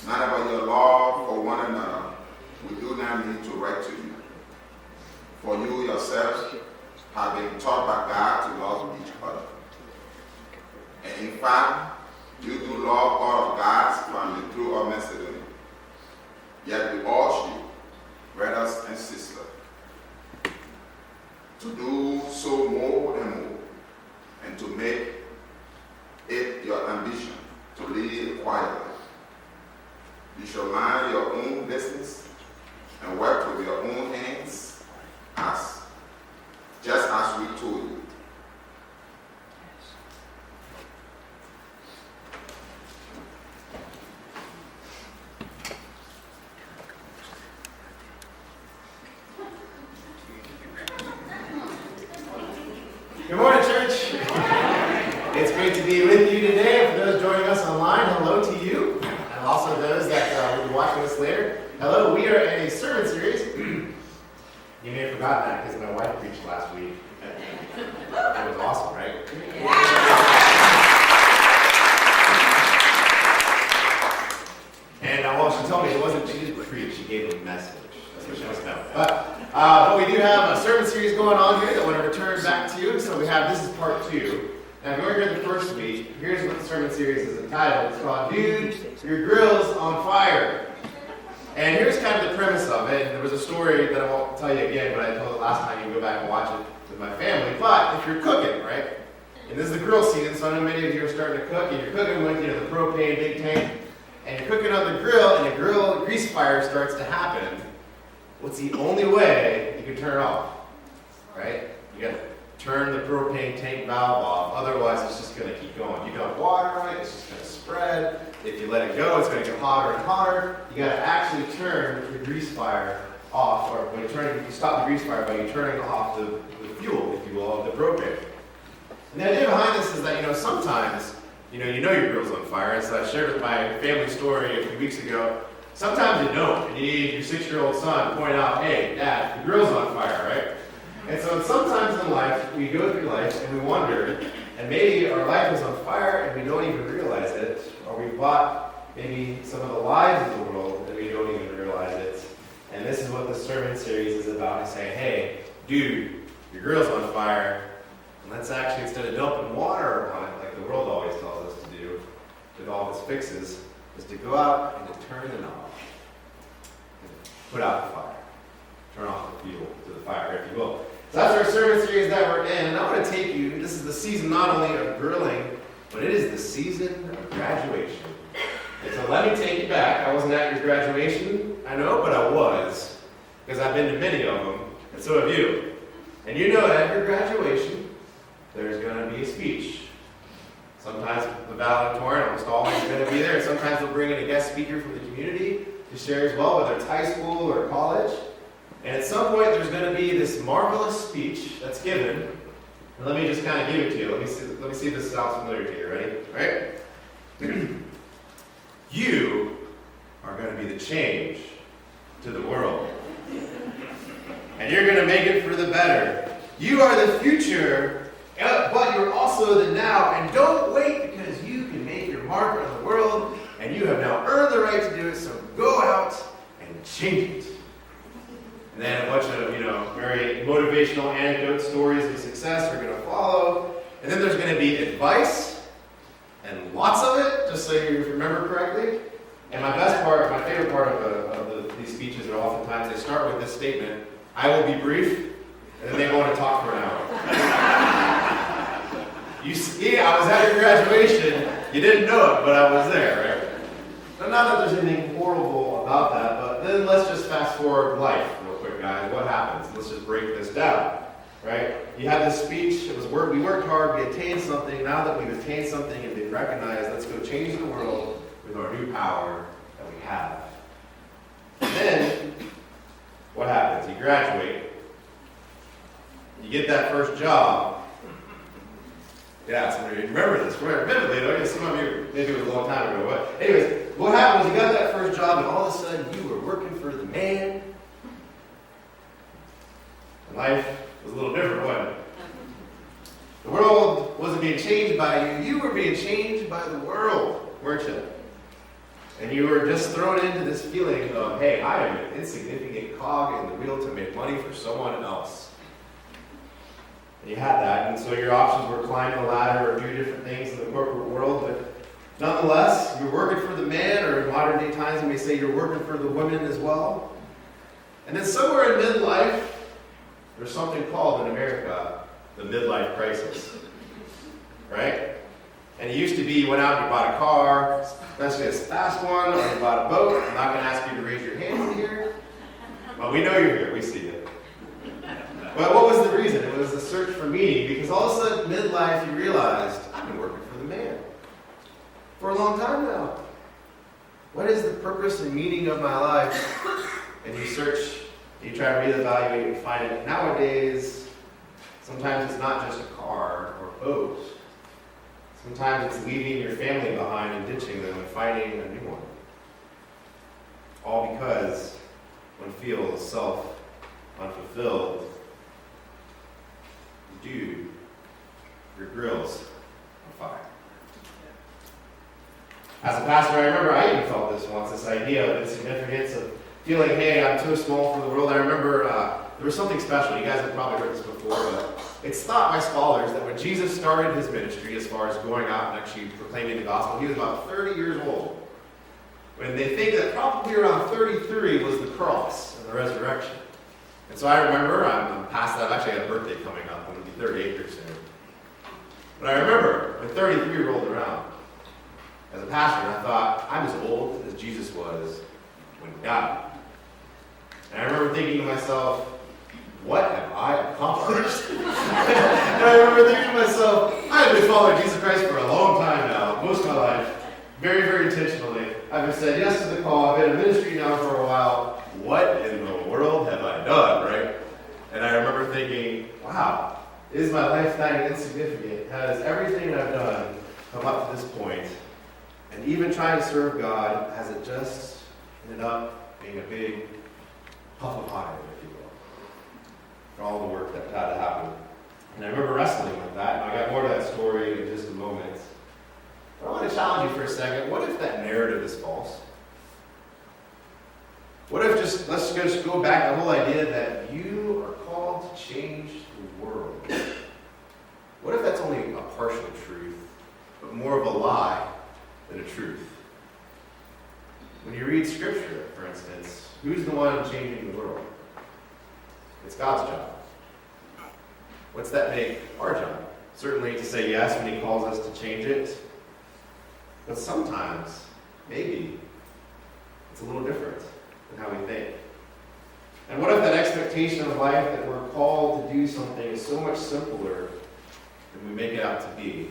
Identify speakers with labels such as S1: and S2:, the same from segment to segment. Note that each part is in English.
S1: not about your love for one another, we do not need to write to you. For you yourselves have been taught by God to love each other. And in fact, you do love all of God's family through our Macedonia. Yet we urge you, brothers and sisters, to do so more and more, and to make it your ambition to live quietly. You shall mind your own business and work with your own hands, just as we told you.
S2: Good morning, church. It's great to be with you today. For those joining us online, hello to you. And also those that will be watching this later, hello. We are in a sermon series. You may have forgotten that because my wife preached last week. It was awesome, right? And well, she told me it wasn't she didn't preach, she gave a message. That's what she must know. But we do have a sermon series going on here that I want to return back to you. So we have, this is part 2. Now, if you were here the first week, here's what the sermon series is entitled. It's called, Dude, Your Grill's on Fire. And here's kind of the premise of it. There was a story that I won't tell you again, but I told it last time. You can go back and watch it with my family. But if you're cooking, right? And this is the grill season, so I know many of you are starting to cook, and you're cooking with, the propane big tank, and you're cooking on the grill, and the grill grease fire starts to happen. What's the only way you can turn it off, right? You got to turn the propane tank valve off. Otherwise, it's just going to keep going. You got water on it, it's just going to spread. If you let it go, it's going to get hotter and hotter. You got to actually turn the grease fire off, or when you stop the grease fire by turning off the fuel, if you will, of the propane. And the idea behind this is that, sometimes, you know your grill's on fire. As I shared with my family story a few weeks ago, sometimes you don't, and you need your 6-year-old son to point out, hey, Dad, the grill's on fire, right? And so sometimes in life, we go through life and we wonder, and maybe our life is on fire and we don't even realize it, or we bought maybe some of the lies of the world and we don't even realize it. And this is what the sermon series is about. I say, hey, dude, your grill's on fire, and let's actually, instead of dumping water on it like the world always tells us to do, with all its fixes, is to go out and to turn the knob, and put out the fire, turn off the fuel to the fire, if you will. So that's our sermon series that we're in, and I want to take you, this is the season not only of grilling, but it is the season of graduation. And so let me take you back. I wasn't at your graduation, I know, but I was, because I've been to many of them, and so have you. And you know that at your graduation, there's going to be a speech. Sometimes the valedictorian, almost always going to be there. Sometimes they'll bring in a guest speaker from the community to share as well, whether it's high school or college. And at some point, there's going to be this marvelous speech that's given. And let me just kind of give it to you. Let me see if this sounds familiar to you. Ready? All right? You are going to be the change to the world. And you're going to make it for the better. You are the future, but you're also the now. And don't wait, because you can make your mark on the world, and you have now earned the right to do it, so go out and change it. And then a bunch of, very motivational anecdote stories of success are going to follow. And then there's going to be advice, and lots of it, just so you remember correctly. And my favorite part of these speeches are oftentimes they start with this statement, I will be brief, and then they go on and talk for an hour. You see, I was at your graduation. You didn't know it, but I was there, right? Now, not that there's anything horrible about that, but then let's just fast forward life real quick, guys. What happens? Let's just break this down, right? You had this speech. It was we worked hard. We attained something. Now that we've attained something and been recognized, let's go change the world with our new power that we have. And then, what happens? You graduate. You get that first job. Yeah, some of you remember this. Vividly, though. I guess some of you, maybe it was a long time ago. But anyways, what happened was you got that first job, and all of a sudden you were working for the man. And life was a little different, wasn't it? The world wasn't being changed by you. You were being changed by the world, weren't you? And you were just thrown into this feeling of, hey, I am an insignificant cog in the wheel to make money for someone else. And you had that, and so your options were climb the ladder or do different things in the corporate world, but nonetheless, you're working for the man, or in modern day times we may say you're working for the women as well. And then somewhere in midlife, there's something called in America the midlife crisis, right? And it used to be you went out and you bought a car, especially a fast one, or you bought a boat. I'm not going to ask you to raise your hand here. Well, we know you're here. We see you. But what was the reason? It was the search for meaning, because all of a sudden, midlife, you realized, I've been working for the man for a long time now. What is the purpose and meaning of my life? And you search, you try to reevaluate and find it. Nowadays, sometimes it's not just a car or a boat. Sometimes it's leaving your family behind and ditching them and finding a new one. All because one feels self-unfulfilled. Dude, your grill's on fire. As a pastor, I remember I even felt this once, this idea of insignificance, of feeling, hey, I'm too small for the world. I remember there was something special. You guys have probably heard this before, but it's thought by scholars that when Jesus started his ministry, as far as going out and actually proclaiming the gospel, he was about 30 years old. When they think that probably around 33 was the cross and the resurrection. And so I remember, I'm past that, I've actually got a birthday coming up, I'm going to be 38 years soon. But I remember when 33 rolled around, as a pastor, I thought, I'm as old as Jesus was when he died. And I remember thinking to myself, what have I accomplished? And I remember thinking to myself, I have been following Jesus Christ for a long time now, most of my life, very, very intentionally. I've said yes to the call, I've been in ministry now for a while. What in the world have I done, right? And I remember thinking, wow, is my life that insignificant? Has everything that I've done come up to this point? And even trying to serve God, has it just ended up being a big puff of fire, if you will, for all the work that had to happen? And I remember wrestling with that, and I got more to that story in just a moment. But I want to challenge you for a second. What if that narrative is false? What if let's just go back to the whole idea that you are called to change the world? What if that's only a partial truth, but more of a lie than a truth? When you read Scripture, for instance, who's the one changing the world? It's God's job. What's that make our job? Certainly to say yes when he calls us to change it. But sometimes, maybe, it's a little different than how we think. And what if that expectation of life that we're called to do something is so much simpler than we make it out to be?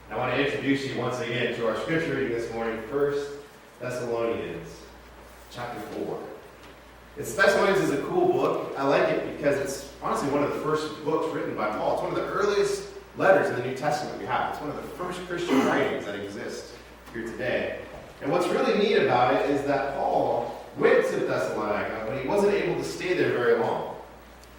S2: And I want to introduce you once again to our scripture reading this morning, 1 Thessalonians chapter 4. Thessalonians is a cool book. I like it because it's honestly one of the first books written by Paul. It's one of the earliest letters in the New Testament we have. It's one of the first Christian writings that exist here today. And what's really neat about it is that Paul went to Thessalonica, but he wasn't able to stay there very long.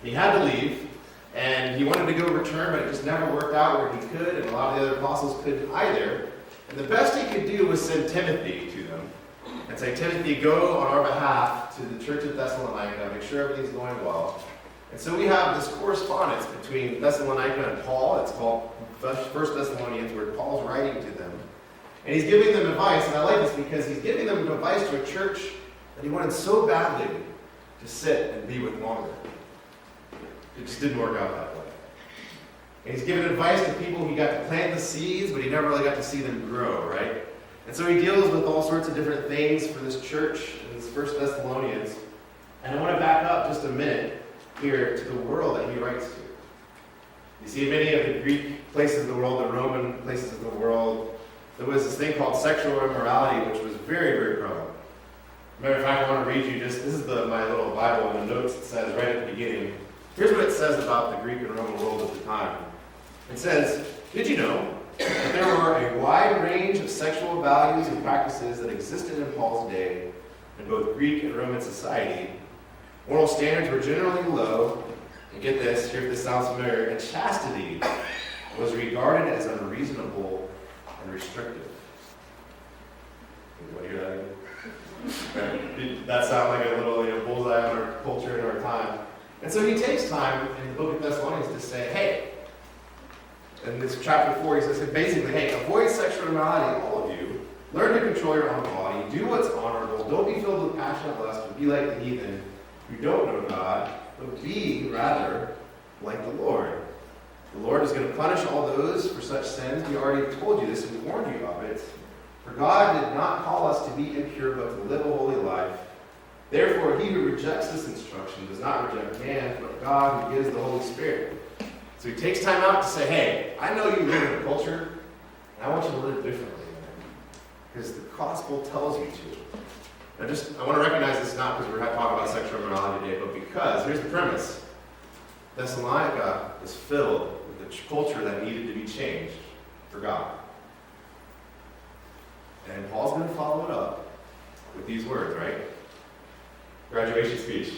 S2: He had to leave, and he wanted to go return, but it just never worked out where he could, and a lot of the other apostles couldn't either. And the best he could do was send Timothy to them and say, Timothy, go on our behalf to the church of Thessalonica, make sure everything's going well. And so we have this correspondence between Thessalonica and Paul. It's called 1 Thessalonians, where Paul's writing to them. And he's giving them advice, and I like this because he's giving them advice to a church that he wanted so badly to sit and be with longer. It just didn't work out that way. And he's giving advice to people. He got to plant the seeds, but he never really got to see them grow, right? And so he deals with all sorts of different things for this church in this 1 Thessalonians. And I want to back up just a minute here to the world that he writes to. You see, in many of the Greek places of the world, the Roman places of the world, there was this thing called sexual immorality, which was very, very prevalent. Matter of fact, I want to read you just, this is my little Bible, and the notes it says right at the beginning. Here's what it says about the Greek and Roman world at the time. It says, did you know that there were a wide range of sexual values and practices that existed in Paul's day in both Greek and Roman society? Moral standards were generally low, and get this, here if this sounds familiar, and chastity was regarded as unreasonable and restrictive. You want to hear that again? Did that sound like a little bullseye on our culture and our time? And so he takes time in the book of Thessalonians to say, hey, in this chapter 4, he says, basically, hey, avoid sexual immorality, all of you. Learn to control your own body. Do what's honorable. Don't be filled with passionate lust, but be like the heathen who don't know God, but be, rather, like the Lord. The Lord is going to punish all those for such sins. We already told you this and we warned you of it. For God did not call us to be impure, but to live a holy life. Therefore, he who rejects this instruction does not reject man, but God who gives the Holy Spirit. So he takes time out to say, hey, I know you live in a culture, and I want you to live differently. Because the gospel tells you to. I want to recognize this not because we're talking about sexual immorality today, but because, here's the premise. Thessalonica was filled with a culture that needed to be changed for God. And Paul's going to follow it up with these words, right? Graduation speech.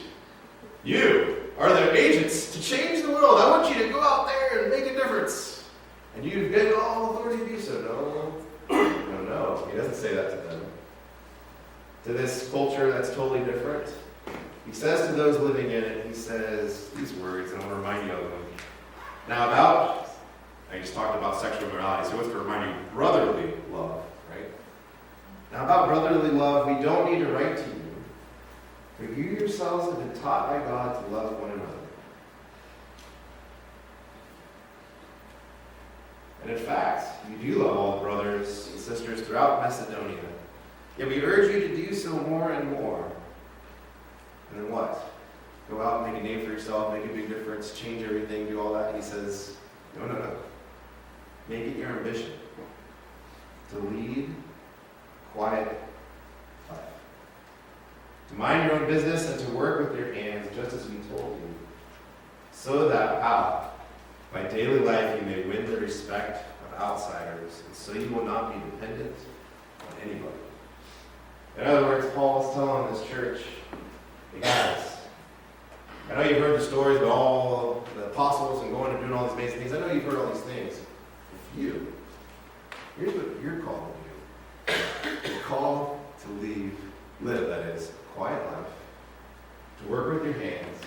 S2: You are the agents to change the world. I want you to go out there and make a difference. And you've given all authority to do so. No. He doesn't say that to them. To this culture that's totally different. He says to those living in it, he says these words, and I want to remind you of them. Now I just talked about sexual immorality, so what's to remind you? Brotherly love, right? Now about brotherly love, we don't need to write to you. For you yourselves have been taught by God to love one another. And in fact, you do love all the brothers and sisters throughout Macedonia. Yet we urge you to do so more and more. And then what? Go out and make a name for yourself, make a big difference, change everything, do all that. And he says, no. Make it your ambition to lead quiet life. To mind your own business and to work with your hands, just as we told you. So that by daily life you may win the respect of outsiders, and so you will not be dependent on anybody. In other words, Paul is telling this church, hey guys, I know you've heard the stories about all the apostles and going and doing all these amazing things. I know you've heard all these things. Here's what you're called to do. You're called to live, that is, a quiet life, to work with your hands,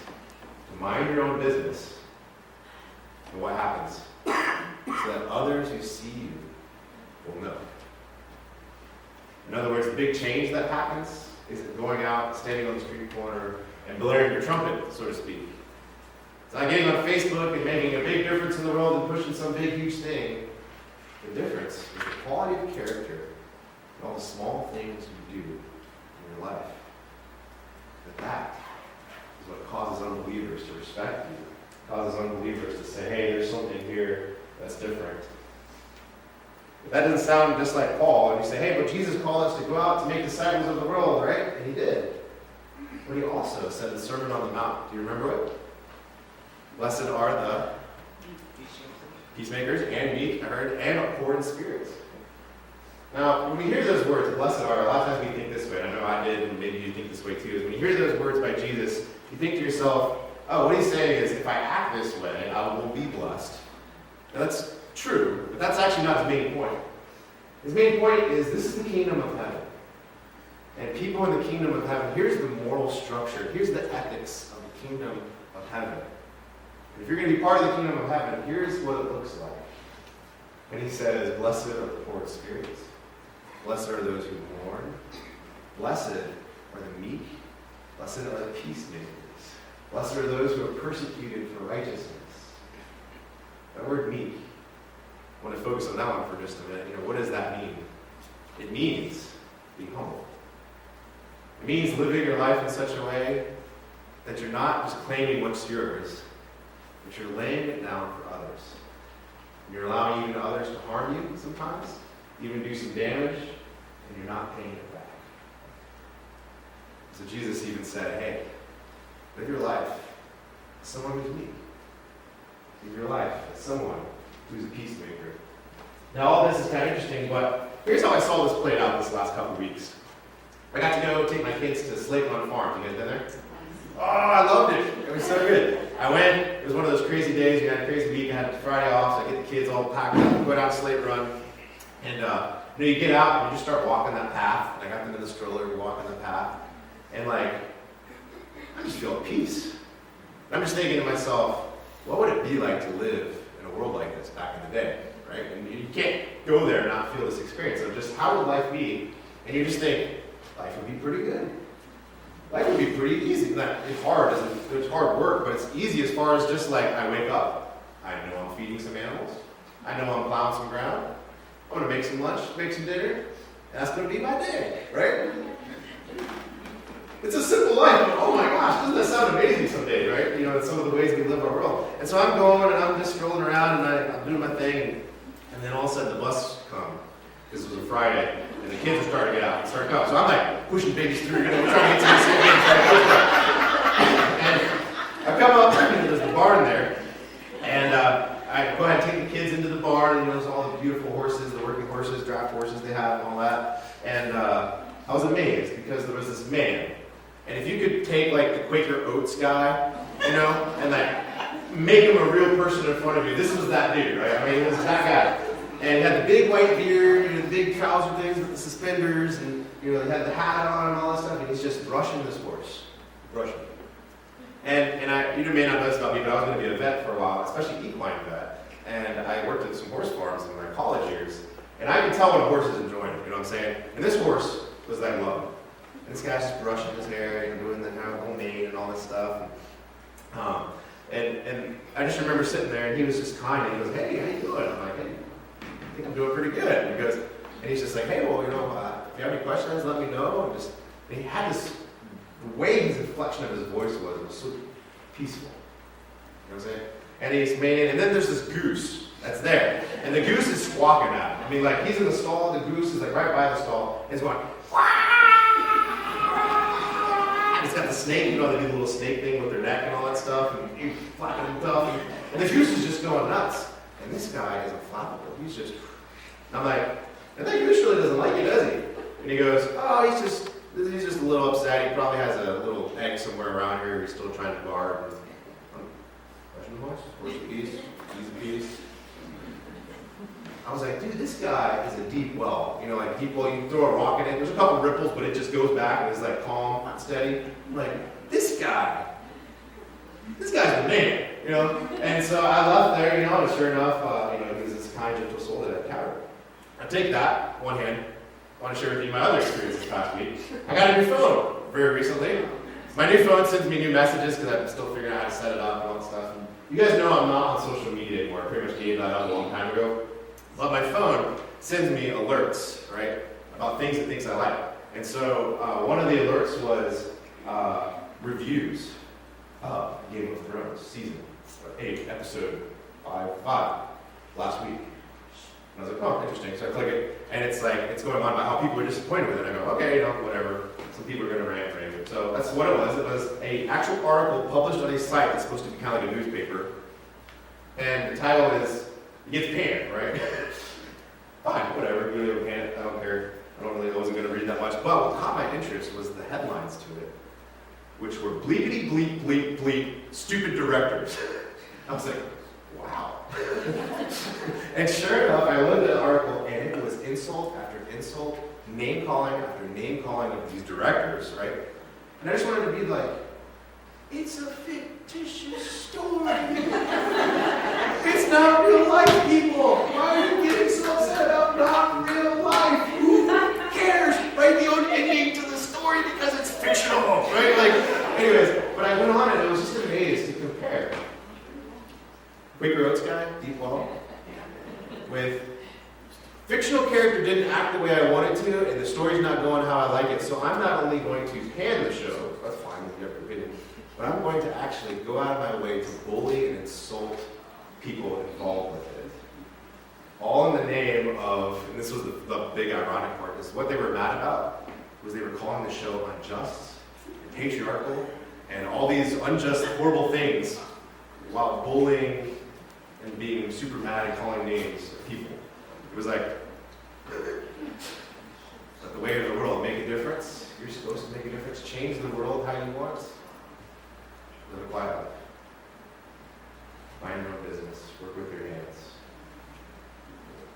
S2: to mind your own business. And what happens? So that others who see you will know. In other words, the big change that happens isn't going out, standing on the street corner, and blaring your trumpet, so to speak. It's not getting on Facebook and making a big difference in the world and pushing some big, huge thing. The difference is the quality of character and all the small things you do in your life. That is what causes unbelievers to respect you. Causes unbelievers to say, hey, there's something here that's different. But that doesn't sound just like Paul. And you say, hey, but Jesus called us to go out to make disciples of the world, right? And he did. But he also said the Sermon on the Mount. Do you remember it? Blessed are the peacemakers and meek, I heard, and poor in spirits. Now, when we hear those words, blessed are, a lot of times we think this way. I know I did, and maybe you think this way too. Is when you hear those words by Jesus, you think to yourself, oh, what he's saying is, if I act this way, I will be blessed. Now, that's true, but that's actually not his main point. His main point is, this is the kingdom of heaven. And people in the kingdom of heaven, here's the moral structure, here's the ethics of the kingdom of heaven. And if you're going to be part of the kingdom of heaven, here's what it looks like. And he says, blessed are the poor in spirits. Blessed are those who mourn. Blessed are the meek. Blessed are the peacemakers. Blessed are those who are persecuted for righteousness. That word meek, I want to focus on that one for just a minute. What does that mean? It means being humble. It means living your life in such a way that you're not just claiming what's yours, but you're laying it down for others. And you're allowing even others to harm you sometimes, even do some damage, and you're not paying it back. So Jesus even said, hey, live your life as someone who's meek. Live your life as someone who's a peacemaker. Now, all this is kind of interesting, but here's how I saw this played out this last couple weeks. I got to go take my kids to Slate Run Farm. You guys been there? Oh, I loved it. It was so good. I went. It was one of those crazy days. We had a crazy week. I had Friday off, so I get the kids all packed up, go down Slate Run. And you get out and you just start walking that path. And I got them in the stroller, walking the path, and like, I just feel peace. And I'm just thinking to myself, what would it be like to live in a world like this back in the day, right? And you can't go there and not feel this experience of just how would life be? And you just think, life would be pretty good. Life would be pretty easy. It's hard, it's hard work, but it's easy as far as just like, I wake up, I know I'm feeding some animals, I know I'm plowing some ground, I'm gonna make some lunch, make some dinner, and that's gonna be my day, right? It's a simple life, but oh my gosh, doesn't that sound amazing someday, right? You know, in some of the ways we live our world. And so I'm going and I'm just strolling around and I'm doing my thing, and then all of a sudden the bus comes. This was a Friday, and the kids are starting to get out and start coming. So I'm like pushing babies through, trying to get to the city and I come up, and there's the barn there, and I go ahead and take the kids into the barn, and there's all the beautiful horses, the working horses, draft horses they have, and all that. And I was amazed because there was this man. And if you could take like the Quaker Oats guy, you know, and like make him a real person in front of you, this was that dude, right? I mean, it was that guy. And he had the big white beard, you know, the big trouser things with the suspenders, and you know, he had the hat on and all that stuff, and he's just brushing this horse. Brushing. And you may not know this about me, but I was going to be a vet for a while, especially equine vet. And I worked at some horse farms in my college years. And I can tell when a horse is enjoying it, you know what I'm saying? And this horse was like love. And this guy's just brushing his hair and doing the homemade and all this stuff. And I just remember sitting there, and he was just kind, and he goes, "Hey, how you doing?" I'm like, "Hey, I think I'm doing pretty good." And he's just like, "Hey, well, you know, if you have any questions, let me know." And he had this, the way his inflection of his voice was so peaceful. You know what I'm saying? And then there's this goose that's there. And the goose is squawking at him. I mean, like, he's in the stall, the goose is like right by the stall, and it's going, and it's got the snake, you know, they do the little snake thing with their neck and all that stuff, and he's flapping and stuff, and the goose is just going nuts. And this guy is unflappable. He's just, and I'm like, and that goose really doesn't like you, does he? And he goes, "Oh, he's just a little upset. He probably has a little egg somewhere around here he's still trying to guard." Russian horse? Horse apiece? Easy piece? I was like, dude, this guy is a deep well. You know, like deep well, you throw a rock in it, there's a couple ripples, but it just goes back and it's like calm, not steady. I'm like, this guy's the man, you know? And so I left there, you know, and sure enough, you know, he was this kind, gentle soul that I encountered. I take that, one hand, I want to share with you my other experience this past week. I got a new phone very recently. My new phone sends me new messages because I'm still figuring out how to set it up and all that stuff. And you guys know I'm not on social media anymore. I pretty much gave that up a long time ago. But my phone sends me alerts, right, about things it thinks I like. And so one of the alerts was reviews of Game of Thrones season 8, episode 5 last week. And I was like, oh, interesting. So I click it, and it's like, it's going on about how people are disappointed with it. I go, okay, you know, whatever. Some people are going to rant. So that's what it was. It was an actual article published on a site that's supposed to be kind of like a newspaper. And the title is, it gets panned, right? Fine, whatever. You really pan it. I don't care. I wasn't going to read that much. But what caught my interest was the headlines to it, which were bleepity bleep bleep bleep stupid directors. I was like, wow. And sure enough, I looked at the article, and it was insult after insult, name calling after name calling of these directors, right? And I just wanted to be like, it's a fictitious story. It's not real life, people. Why are you getting so upset about not real life? Who cares? Write the own ending to the story because it's fictional, right? Like, anyways, but I went on and I was just amazed to compare Quaker Oats guy, Deep Well, with fictional character didn't act the way I wanted to, and the story's not going how I like it, so I'm not only going to pan the show, that's fine with your opinion, but I'm going to actually go out of my way to bully and insult people involved with it. All in the name of, and this was the big ironic part, is what they were mad about was they were calling the show unjust, and patriarchal, and all these unjust, horrible things, while bullying and being super mad and calling names of people. It was like, let the way of the world make a difference. You're supposed to make a difference. Change the world how you want. Live a quiet life. Mind your own business. Work with your hands.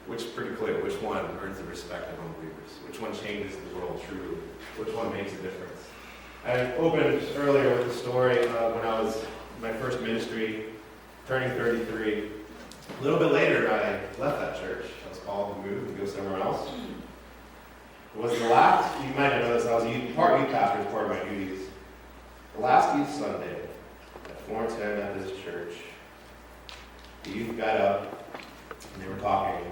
S2: Which is pretty clear. Which one earns the respect of unbelievers? Which one changes the world truly? which one makes a difference. I opened earlier with the story of when I was in my first ministry, turning 33. A little bit later, I left that church. I was called to move and go somewhere else. It was the last, you might have noticed, I was part youth pastor as part of my duties. The last youth Sunday at Florence Methodist Church, the youth got up and they were talking.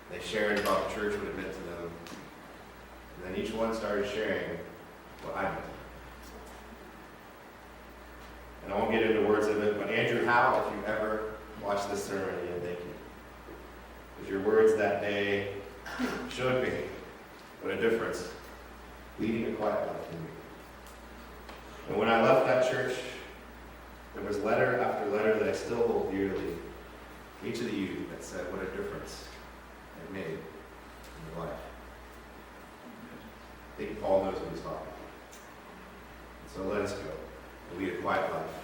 S2: They shared about the church, what it meant to them. And then each one started sharing what I meant. And I won't get into words of it, but Andrew Howe, if you ever watch this sermon again, thank you. Because your words that day showed me what a difference leading a quiet life can make. And when I left that church, there was letter after letter that I still hold dearly. Each of the youth that said what a difference it made in your life. I think Paul knows what he's talking about. So let us go and lead a quiet life